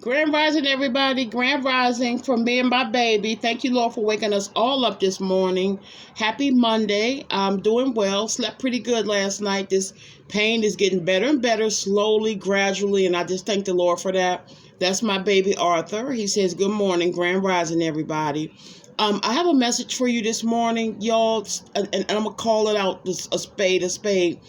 Grand Rising, everybody. Grand Rising from me and my baby. Thank you, Lord, for waking us all up this morning. Happy Monday. I'm doing well. Slept pretty good last night. This pain is getting better and better, slowly, gradually, and I just thank the Lord for that. That's my baby Arthur. He says, "Good morning, Grand Rising, everybody." I have a message for you this morning, y'all, and I'm gonna call it out a spade, a spade.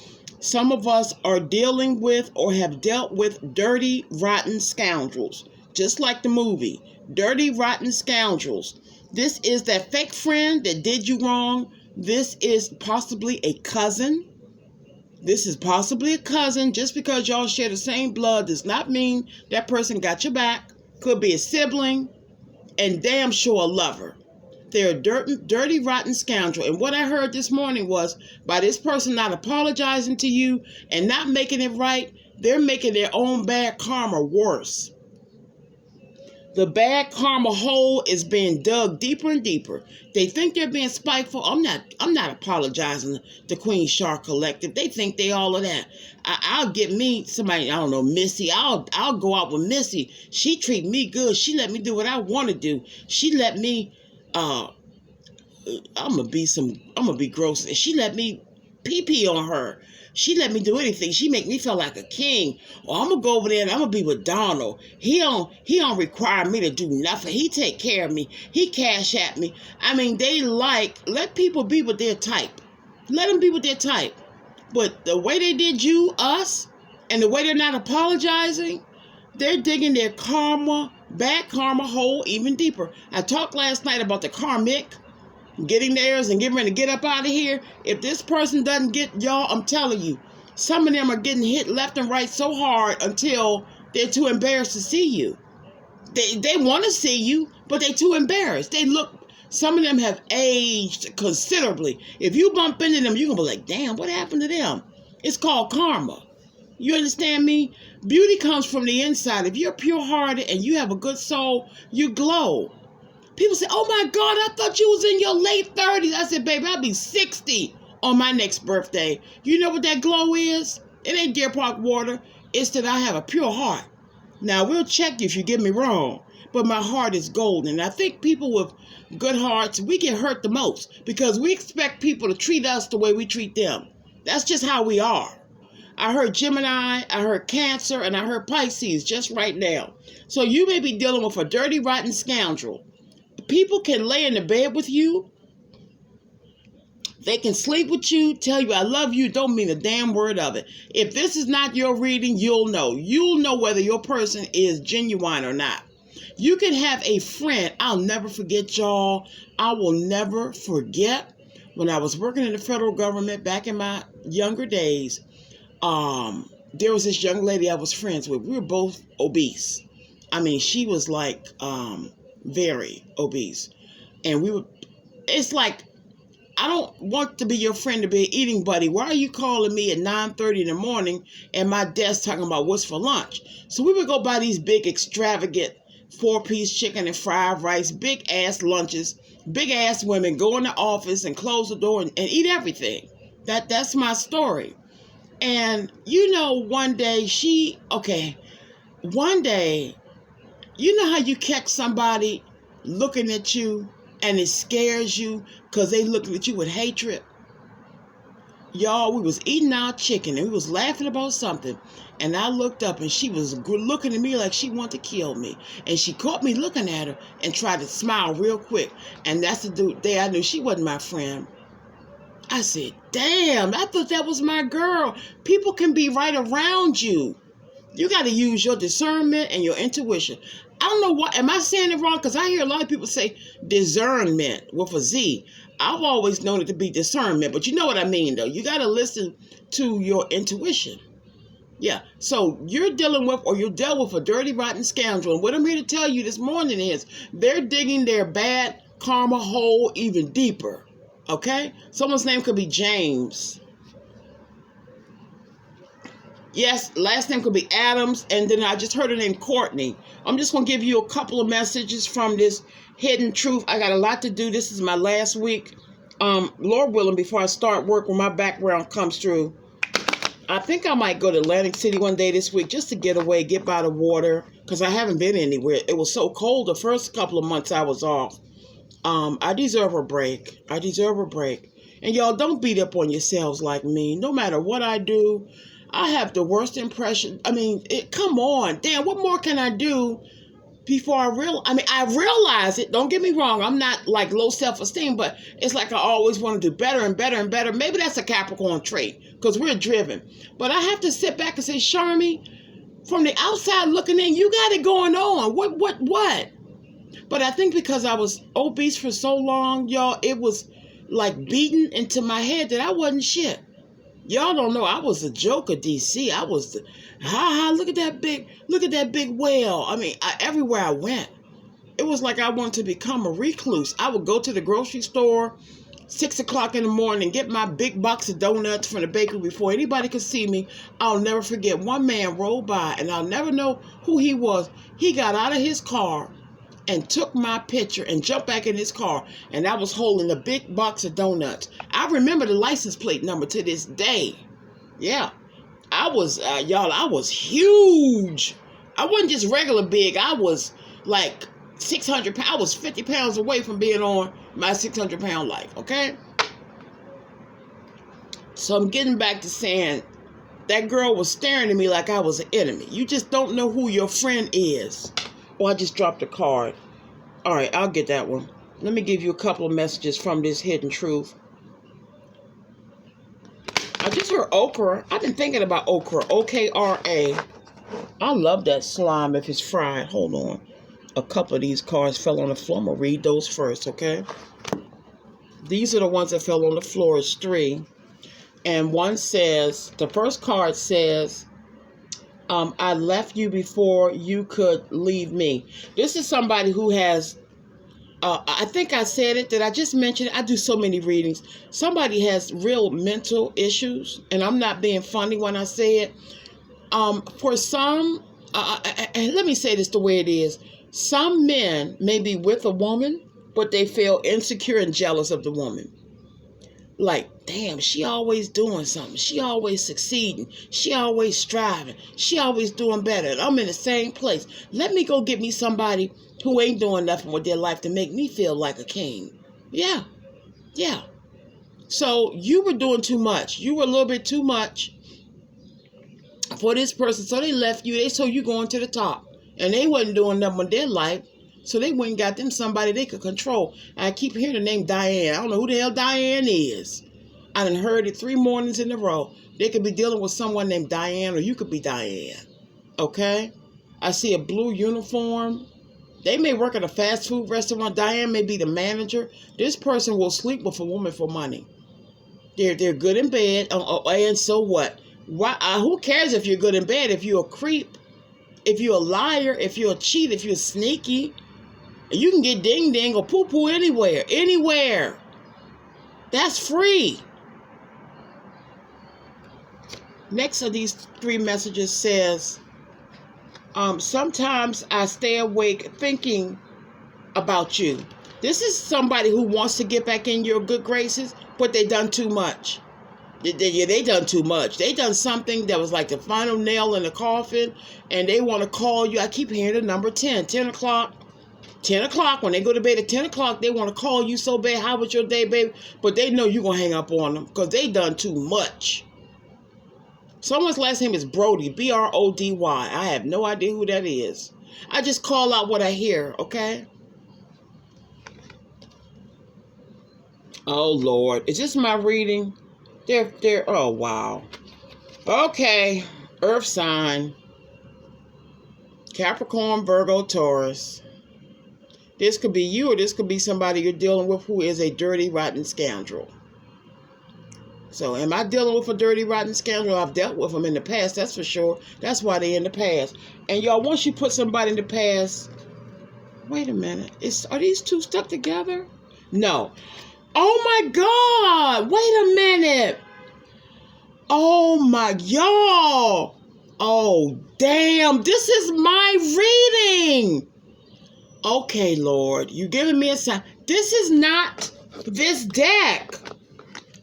Some of us are dealing with or have dealt with dirty, rotten scoundrels, just like the movie, Dirty, Rotten Scoundrels. This is that fake friend that did you wrong. This is possibly a cousin. This is possibly a cousin. Just because y'all share the same blood does not mean that person got your back. Could be a sibling and damn sure a lover. They're a dirty, rotten scoundrel. And what I heard this morning was by this person not apologizing to you and not making it right, they're making their own bad karma worse. The bad karma hole is being dug deeper and deeper. They think they're being spiteful. I'm not apologizing to Queen Shark Collective. They think they all of that. I'll get me somebody, I don't know, Missy. I'll go out with Missy. She treat me good. She let me do what I want to do. She let me I'm gonna be gross. And she let me pee on her. She let me do anything. She make me feel like a king. Or I'm gonna go over there and I'm gonna be with Donald. He don't require me to do nothing. He take care of me. He cash at me. I mean, let people be with their type. Let them be with their type. But the way they did us, and the way they're not apologizing, they're digging their bad karma hole even deeper. I talked last night about the karmic, getting theirs and getting ready to get up out of here. If this person doesn't get y'all, I'm telling you, some of them are getting hit left and right so hard until they're too embarrassed to see you. They want to see you, but they're too embarrassed. Some of them have aged considerably. If you bump into them, you're going to be like, damn, what happened to them? It's called karma. You understand me? Beauty comes from the inside. If you're pure-hearted and you have a good soul, you glow. People say, oh my God, I thought you was in your late 30s. I said, baby, I'll be 60 on my next birthday. You know what that glow is? It ain't Deer Park water. It's that I have a pure heart. Now, we'll check you if you get me wrong, but my heart is golden. And I think people with good hearts, we get hurt the most because we expect people to treat us the way we treat them. That's just how we are. I heard Gemini, I heard Cancer, and I heard Pisces just right now. So you may be dealing with a dirty, rotten scoundrel. People can lay in the bed with you. They can sleep with you, tell you I love you, don't mean a damn word of it. If this is not your reading, you'll know. You'll know whether your person is genuine or not. You can have a friend. I'll never forget, y'all. I will never forget when I was working in the federal government back in my younger days. There was this young lady I was friends with. We were both obese. I mean, she was like very obese. And it's like, I don't want to be your friend to be an eating buddy. Why are you calling me at 9:30 in the morning at my desk talking about what's for lunch? So we would go buy these big, extravagant 4-piece chicken and fried rice, big ass lunches, big ass women go in the office and close the door and eat everything. That's my story. And one day you know how you catch somebody looking at you and it scares you because they looking at you with hatred? Y'all, we was eating our chicken and we was laughing about something. And I looked up and she was looking at me like she wanted to kill me. And she caught me looking at her and tried to smile real quick. And that's the day I knew she wasn't my friend. I said, damn, I thought that was my girl. People can be right around you. You got to use your discernment and your intuition. I don't know what, am I saying it wrong? Because I hear a lot of people say discernment with a Z. I've always known it to be discernment, but you know what I mean, though. You got to listen to your intuition. Yeah, so you're dealing with, or you're dealt with a dirty, rotten scoundrel. And what I'm here to tell you this morning is they're digging their bad karma hole even deeper. Okay? Someone's name could be James. Yes, last name could be Adams, and then I just heard her name Courtney. I'm just going to give you a couple of messages from this Hidden Truth. I got a lot to do. This is my last week. Lord willing, before I start work, when my background comes through, I think I might go to Atlantic City one day this week just to get away, get by the water, because I haven't been anywhere. It was so cold the first couple of months I was off. I deserve a break. I deserve a break. And y'all, don't beat up on yourselves like me. No matter what I do, I have the worst impression. I mean, come on. Damn, what more can I do before I realize it. Don't get me wrong. I'm not like low self-esteem, but it's like I always want to do better and better and better. Maybe that's a Capricorn trait because we're driven. But I have to sit back and say, Charmy, from the outside looking in, you got it going on. What? But I think because I was obese for so long, y'all, it was like beaten into my head that I wasn't shit. Y'all don't know I was a joker, DC. I was look at that big whale. I mean, everywhere I went, it was like I wanted to become a recluse. I would go to the grocery store 6 o'clock in the morning and get my big box of donuts from the bakery before anybody could see me. I'll never forget, one man rolled by and I'll never know who he was. He got out of his car and took my picture and jumped back in his car, and I was holding a big box of donuts. I remember the license plate number to this day. Yeah, I was, I was huge. I wasn't just regular big. I was like 600 pounds. I was 50 pounds away from being on my 600-pound life, okay? So I'm getting back to saying that girl was staring at me like I was an enemy. You just don't know who your friend is. Oh, I just dropped a card. All right, I'll get that one. Let me give you a couple of messages from this hidden truth. I just heard okra. I've been thinking about okra. O-K-R-A. I love that slime if it's fried. Hold on. A couple of these cards fell on the floor. I'm going to read those first, okay? These are the ones that fell on the floor. It's 3. And one says, the first card says, I left you before you could leave me. This is somebody who has, I think I said it, did I just mention it? I do so many readings. Somebody has real mental issues, and I'm not being funny when I say it. For some, and let me say this the way it is. Some men may be with a woman, but they feel insecure and jealous of the woman. Like, damn, she always doing something. She always succeeding. She always striving. She always doing better. And I'm in the same place. Let me go get me somebody who ain't doing nothing with their life to make me feel like a king. Yeah. So you were doing too much. You were a little bit too much for this person. So they left you. They saw you going to the top. And they wasn't doing nothing with their life. So they went and got them somebody they could control. I keep hearing the name Diane. I don't know who the hell Diane is. I done heard it 3 mornings in a row. They could be dealing with someone named Diane, or you could be Diane. Okay? I see a blue uniform. They may work at a fast food restaurant. Diane may be the manager. This person will sleep with a woman for money. They're good in bed. And so what? Who cares if you're good in bed? If you're a creep, if you're a liar, if you're a cheat, if you're sneaky, you can get ding-ding or poo-poo anywhere. Anywhere. That's free. Next of these 3 messages says, sometimes I stay awake thinking about you. This is somebody who wants to get back in your good graces, but they done too much. They done too much. They done something that was like the final nail in the coffin, and they want to call you. I keep hearing the number 10. 10 o'clock. 10 o'clock, when they go to bed at 10 o'clock, they want to call you so bad. How was your day, baby? But they know you're going to hang up on them because they done too much. Someone's last name is Brody, B-R-O-D-Y. I have no idea who that is. I just call out what I hear, okay? Oh, Lord. Is this my reading? Oh, wow. Okay. Earth sign. Capricorn, Virgo, Taurus. This could be you, or this could be somebody you're dealing with who is a dirty, rotten scoundrel. So, am I dealing with a dirty, rotten scoundrel? I've dealt with them in the past, that's for sure. That's why they're in the past. And y'all, once you put somebody in the past, wait a minute. Are these 2 stuck together? No. Oh my God! Wait a minute. Oh my, y'all. Oh, damn. This is my reading. Okay, Lord, you giving me a sign. This is not this deck.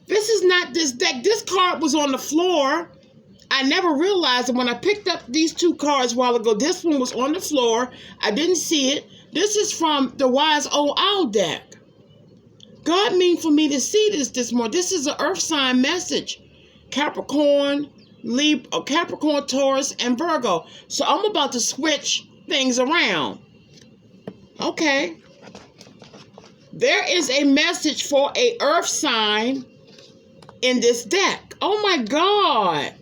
This is not this deck. This card was on the floor. I never realized that when I picked up these two cards a while ago, this one was on the floor. I didn't see it. This is from the Wise Old Owl deck. God mean for me to see this morning. This is an earth sign message. Capricorn, Libra, Capricorn, Taurus, and Virgo. So I'm about to switch things around. Okay. There is a message for a earth sign in this deck. Oh my God.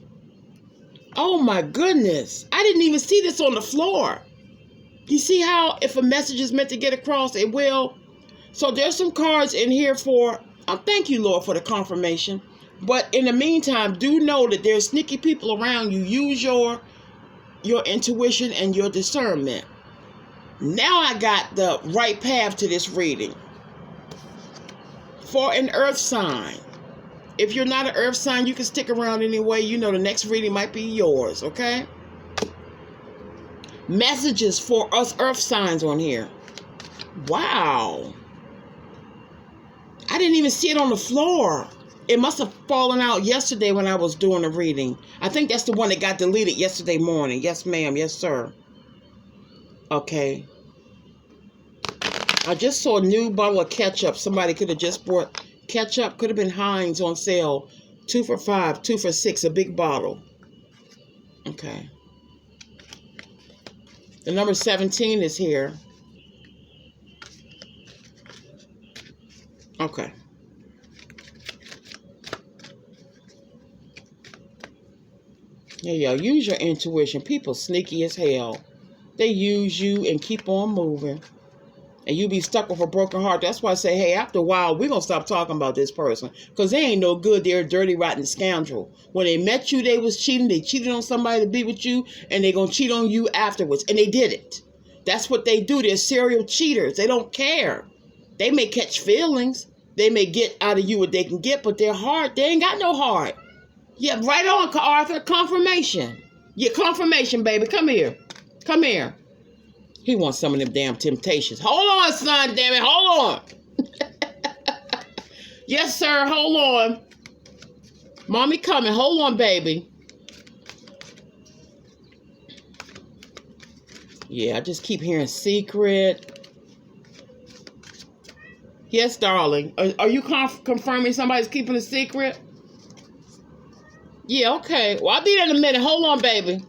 Oh my goodness. I didn't even see this on the floor. You see how if a message is meant to get across, it will? So there's some cards in here for, thank you, Lord, for the confirmation. But in the meantime, do know that there's sneaky people around you. Use your intuition and your discernment. Now I got the right path to this reading. For an earth sign. If you're not an earth sign, you can stick around anyway. You know the next reading might be yours, okay? Messages for us earth signs on here. Wow. I didn't even see it on the floor. It must have fallen out yesterday when I was doing the reading. I think that's the one that got deleted yesterday morning. Yes, ma'am. Yes, sir. Okay. I just saw a new bottle of ketchup. Somebody could have just bought ketchup. Could have been Heinz on sale. 2 for $5, 2 for $6, a big bottle. Okay. The number 17 is here. Okay. There you go. Use your intuition. People sneaky as hell. They use you and keep on moving. And you be stuck with a broken heart. That's why I say, hey, after a while, we're going to stop talking about this person. Because they ain't no good. They're a dirty, rotten scoundrel. When they met you, they was cheating. They cheated on somebody to be with you. And they're going to cheat on you afterwards. And they did it. That's what they do. They're serial cheaters. They don't care. They may catch feelings. They may get out of you what they can get. But their heart, they ain't got no heart. Yeah, right on, Arthur. Confirmation. Yeah, confirmation, baby. Come here. Come here. He wants some of them damn temptations. Hold on, son, damn it. Hold on. Yes, sir. Hold on. Mommy coming. Hold on, baby. Yeah, I just keep hearing secret. Yes, darling. Are you confirming somebody's keeping a secret? Yeah, okay. Well, I'll be there in a minute. Hold on, baby.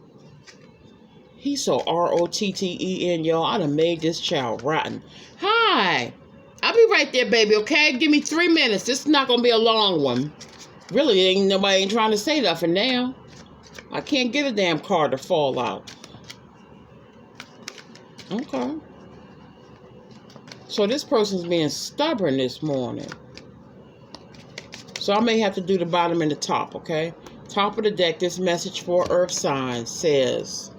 He's so R-O-T-T-E-N, y'all. I done made this child rotten. Hi. I'll be right there, baby, okay? Give me 3 minutes. This is not going to be a long one. Really, nobody ain't trying to say nothing now. I can't get a damn card to fall out. Okay. So this person's being stubborn this morning. So I may have to do the bottom and the top, okay? Top of the deck, this message for earth signs says,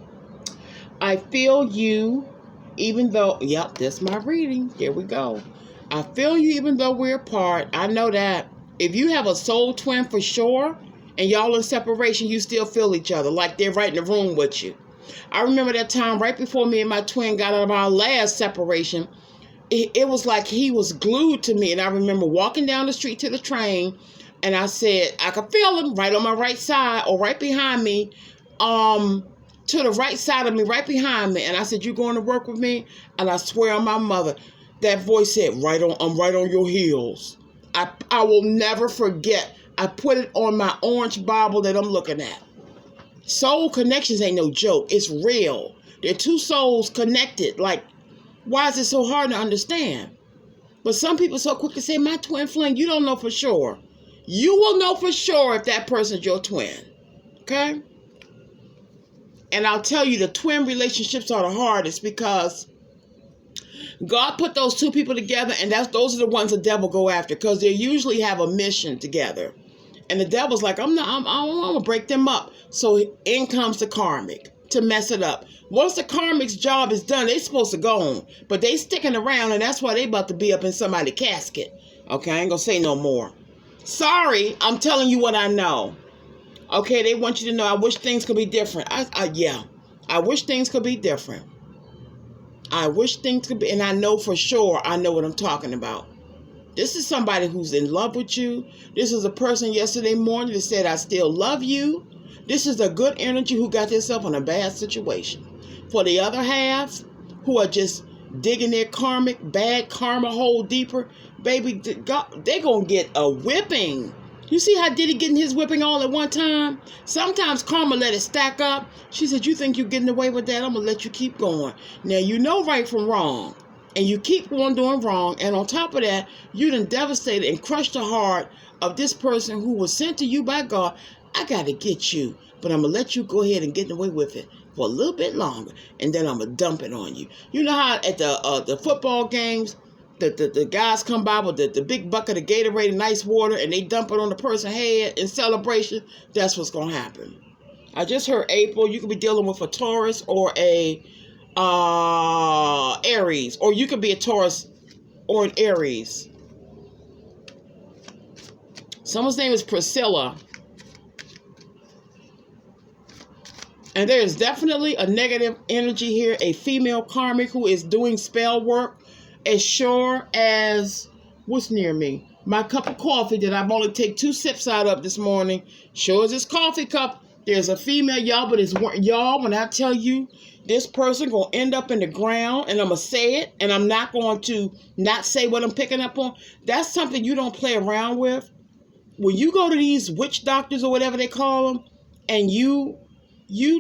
I feel you even though, yep, that's my reading. Here we go. I feel you even though we're apart. I know that. If you have a soul twin for sure, and y'all in separation, you still feel each other, like they're right in the room with you. I remember that time right before me and my twin got out of our last separation. It was like he was glued to me. And I remember walking down the street to the train, and I said, I could feel him right on my right side or right behind me, to the right side of me, right behind me. And I said, you going to work with me? And I swear on my mother, that voice said, I'm right on your heels. I will never forget. I put it on my orange Bible that I'm looking at. Soul connections ain't no joke. It's real. They're two souls connected. Like, why is it so hard to understand? But some people so quick to say, my twin flame, you don't know for sure. You will know for sure if that person's your twin. Okay? And I'll tell you, the twin relationships are the hardest because God put those two people together, and those are the ones the devil go after because they usually have a mission together. And the devil's like, I'm going to break them up. So in comes the karmic to mess it up. Once the karmic's job is done, they're supposed to go on. But they sticking around, and that's why they about to be up in somebody's casket. Okay, I ain't going to say no more. Sorry, I'm telling you what I know. Okay, they want you to know, I wish things could be different. Yeah, I wish things could be different. I wish things could be, and I know for sure I know what I'm talking about. This is somebody who's in love with you. This is a person yesterday morning that said, I still love you. This is a good energy who got themselves in a bad situation. For the other half, who are just digging their karmic, bad karma hole deeper, baby, they're going to get a whipping. You see how Diddy getting his whipping all at one time? Sometimes karma let it stack up. She said, you think you're getting away with that? I'm going to let you keep going. Now, you know right from wrong. And you keep on doing wrong. And on top of that, you done devastated and crushed the heart of this person who was sent to you by God. I got to get you. But I'm going to let you go ahead and get away with it for a little bit longer. And then I'm going to dump it on you. You know how at the football games, the guys come by with the big bucket of Gatorade and ice water and they dump it on the person's head in celebration? That's what's going to happen. I just heard April, you could be dealing with a Taurus or a Aries. Or you could be a Taurus or an Aries. Someone's name is Priscilla. And there is definitely a negative energy here. A female karmic who is doing spell work. As sure as what's near me. My cup of coffee that I've only taken 2 sips out of this morning. Sure as this coffee cup. There's a female, y'all, but it's y'all, when I tell you this person going to end up in the ground, and I'm going to say it, and I'm not going to not say what I'm picking up on. That's something you don't play around with. When you go to these witch doctors or whatever they call them, and you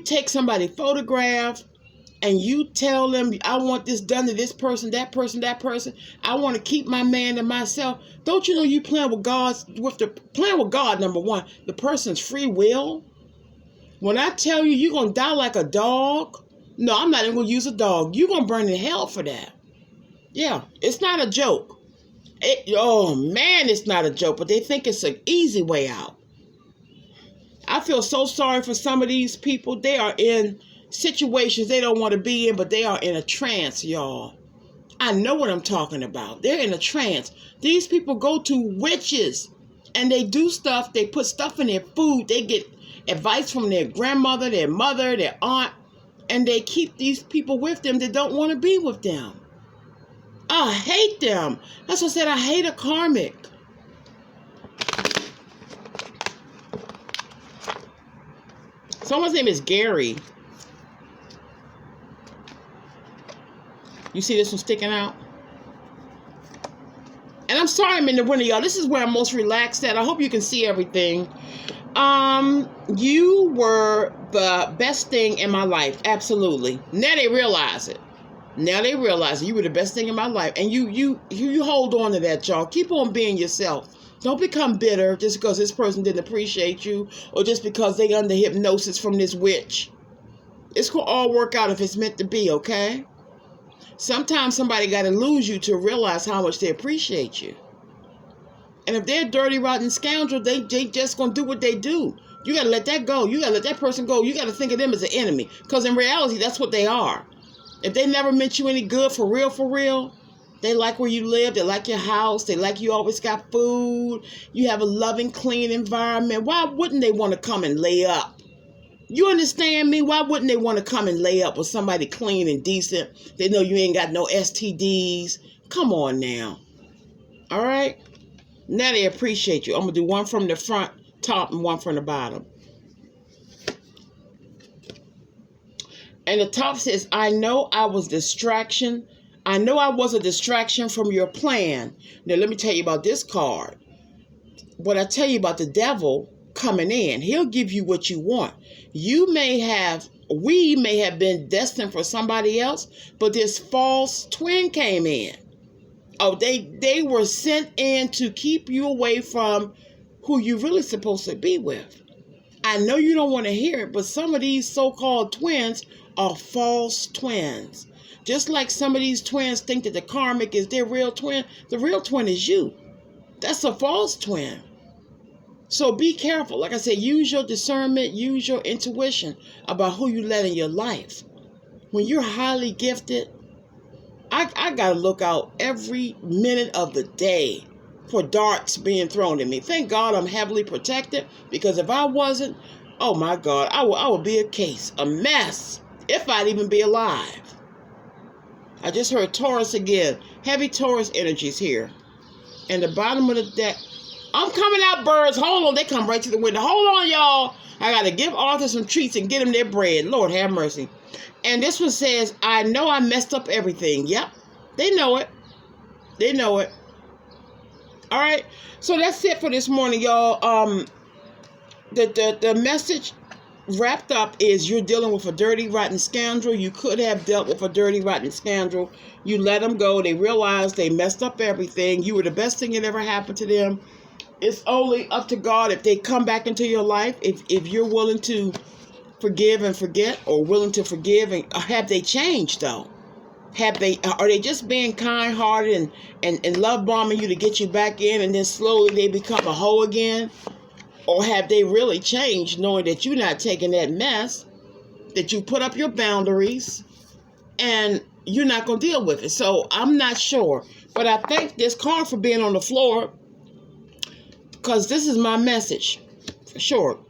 take somebody's photograph, and you tell them, I want this done to this person, that person, that person. I want to keep my man to myself. Don't you know you playing with playing with God, number one, the person's free will? When I tell you you're going to die like a dog, no, I'm not even going to use a dog. You're going to burn in hell for that. Yeah, it's not a joke. Oh, man, it's not a joke, but they think it's an easy way out. I feel so sorry for some of these people. They are in situations they don't want to be in, but they are in a trance, y'all. I know what I'm talking about. They're in a trance. These people go to witches and they do stuff. They put stuff in their food. They get advice from their grandmother, their mother, their aunt, and they keep these people with them that don't want to be with them. I hate them. That's what I said. I hate a karmic. Someone's name is Gary. You see this one sticking out? And I'm sorry I'm in the winter, y'all. This is where I'm most relaxed at. I hope you can see everything. You were the best thing in my life. Absolutely. Now they realize it. Now they realize you were the best thing in my life. And you hold on to that, y'all. Keep on being yourself. Don't become bitter just because this person didn't appreciate you or just because they under hypnosis from this witch. It's going to all work out if it's meant to be, okay? Sometimes somebody got to lose you to realize how much they appreciate you. And if they're a dirty, rotten scoundrel, they just going to do what they do. You got to let that go. You got to let that person go. You got to think of them as an enemy. Because in reality, that's what they are. If they never meant you any good, for real, they like where you live. They like your house. They like you always got food. You have a loving, clean environment. Why wouldn't they want to come and lay up? You understand me? Why wouldn't they want to come and lay up with somebody clean and decent? They know you ain't got no STDs. Come on now. All right? Now they appreciate you. I'm going to do one from the front, top, and one from the bottom. And the top says, I know I was a distraction from your plan. Now, let me tell you about this card. What I tell you about the devil coming in, he'll give you what you want. We may have been destined for somebody else, but this false twin came in. Oh, they were sent in to keep you away from who you're really supposed to be with. I know you don't want to hear it, but some of these so-called twins are false twins. Just like some of these twins think that the karmic is their real twin, the real twin is you. That's a false twin. So be careful. Like I said, use your discernment, use your intuition about who you let in your life. When you're highly gifted, I got to look out every minute of the day for darts being thrown at me. Thank God I'm heavily protected, because if I wasn't, oh my God, I would be a mess, if I'd even be alive. I just heard Taurus again. Heavy Taurus energies here. And the bottom of the deck. I'm coming out, birds. Hold on. They come right to the window. Hold on, y'all. I got to give Arthur some treats and get him their bread. Lord have mercy. And this one says, I know I messed up everything. Yep. They know it. They know it. All right. So that's it for this morning, y'all. The message wrapped up is you're dealing with a dirty, rotten scoundrel. You could have dealt with a dirty, rotten scoundrel. You let them go. They realized they messed up everything. You were the best thing that ever happened to them. It's only up to God if they come back into your life. If you're willing to forgive and forget, or willing to forgive, and have they changed though? Are they just being kind-hearted and love bombing you to get you back in, and then slowly they become a hoe again? Or have they really changed, knowing that you're not taking that mess, that you put up your boundaries, and you're not going to deal with it? So I'm not sure. But I thank this card for being on the floor, because this is my message. For sure.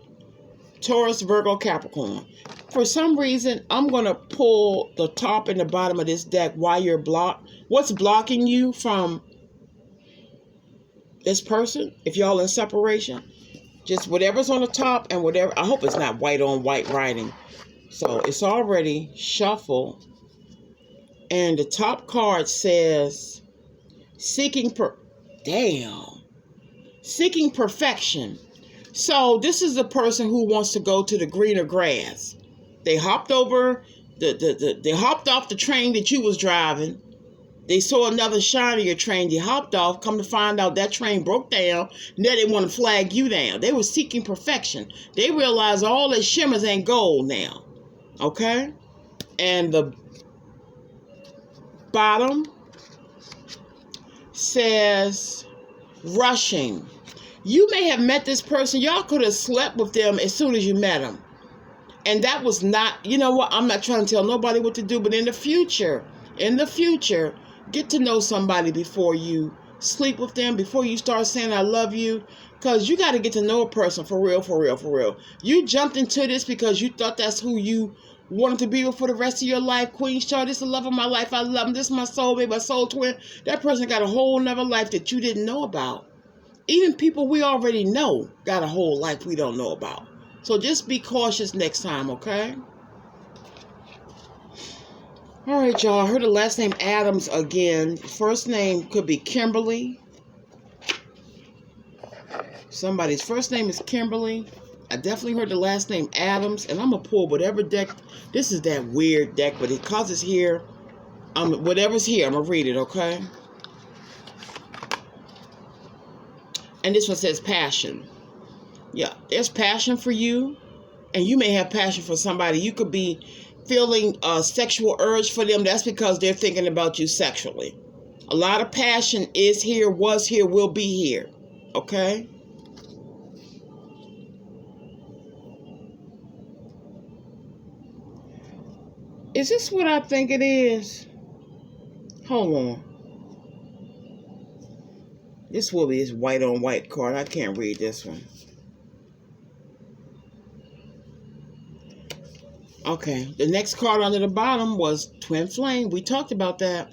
Taurus, Virgo, Capricorn. For some reason, I'm going to pull the top and the bottom of this deck while you're blocked. What's blocking you from this person, if y'all in separation? Just whatever's on the top and whatever. I hope it's not white on white writing. So it's already shuffled. And the top card says, seeking perfection. So this is the person who wants to go to the greener grass. They hopped over, they hopped off the train that you was driving. They saw another shinier train. They hopped off. Come to find out that train broke down. Now they want to flag you down. They were seeking perfection. They realized all that shimmers ain't gold now. Okay? And the bottom says rushing. You may have met this person. Y'all could have slept with them as soon as you met them. And that was not, you know what? I'm not trying to tell nobody what to do, but in the future, get to know somebody before you sleep with them, before you start saying I love you, because you got to get to know a person for real, for real, for real. You jumped into this because you thought that's who you wanted to be with for the rest of your life. Queen Star, this is the love of my life. I love him. This is my soulmate, my soul twin. That person got a whole nother life that you didn't know about. Even people we already know got a whole life we don't know about. So just be cautious next time, okay? All right, y'all. I heard the last name Adams again. First name could be Kimberly. Somebody's first name is Kimberly. I definitely heard the last name Adams. And I'm going to pull whatever deck. This is that weird deck, but because it's here, whatever's here, I'm going to read it, okay? And this one says passion. Yeah, there's passion for you. And you may have passion for somebody. You could be feeling a sexual urge for them. That's because they're thinking about you sexually. A lot of passion is here, was here, will be here. Okay? Is this what I think it is? Hold on. This will be his white on white card. I can't read this one. Okay, the next card under the bottom was Twin Flame. We talked about that.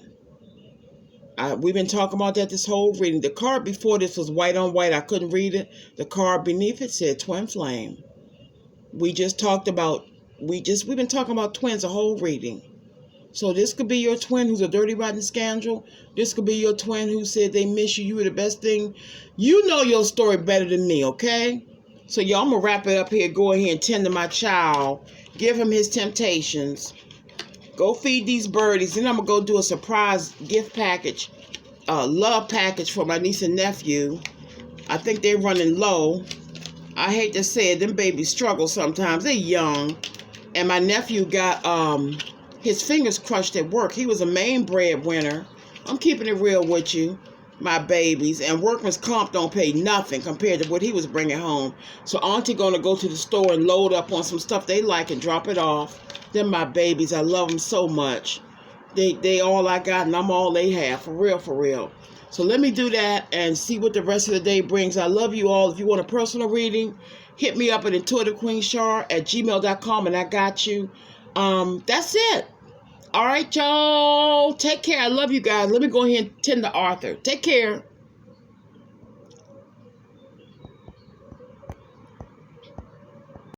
We've been talking about that this whole reading. The card before this was white on white. I couldn't read it. The card beneath it said Twin Flame. We've been talking about twins the whole reading. So this could be your twin who's a dirty, rotten scoundrel. This could be your twin who said they miss you. You were the best thing. You know your story better than me, okay? So y'all, I'm going to wrap it up here. Go ahead and tend to my child. Give him his temptations. Go feed these birdies. Then I'm going to go do a surprise gift package, love package for my niece and nephew. I think they're running low. I hate to say it, them babies struggle sometimes. They're young. And my nephew got his fingers crushed at work. He was a main breadwinner. I'm keeping it real with you, my babies. And workman's comp don't pay nothing compared to what he was bringing home. So auntie going to go to the store and load up on some stuff they like and drop it off. Them my babies. I love them so much. They all I got and I'm all they have. For real, for real. So let me do that and see what the rest of the day brings. I love you all. If you want a personal reading, hit me up at intuitivequeenchar@gmail.com and I got you. That's it. All right, y'all. Take care. I love you guys. Let me go ahead and tend to Arthur. Take care.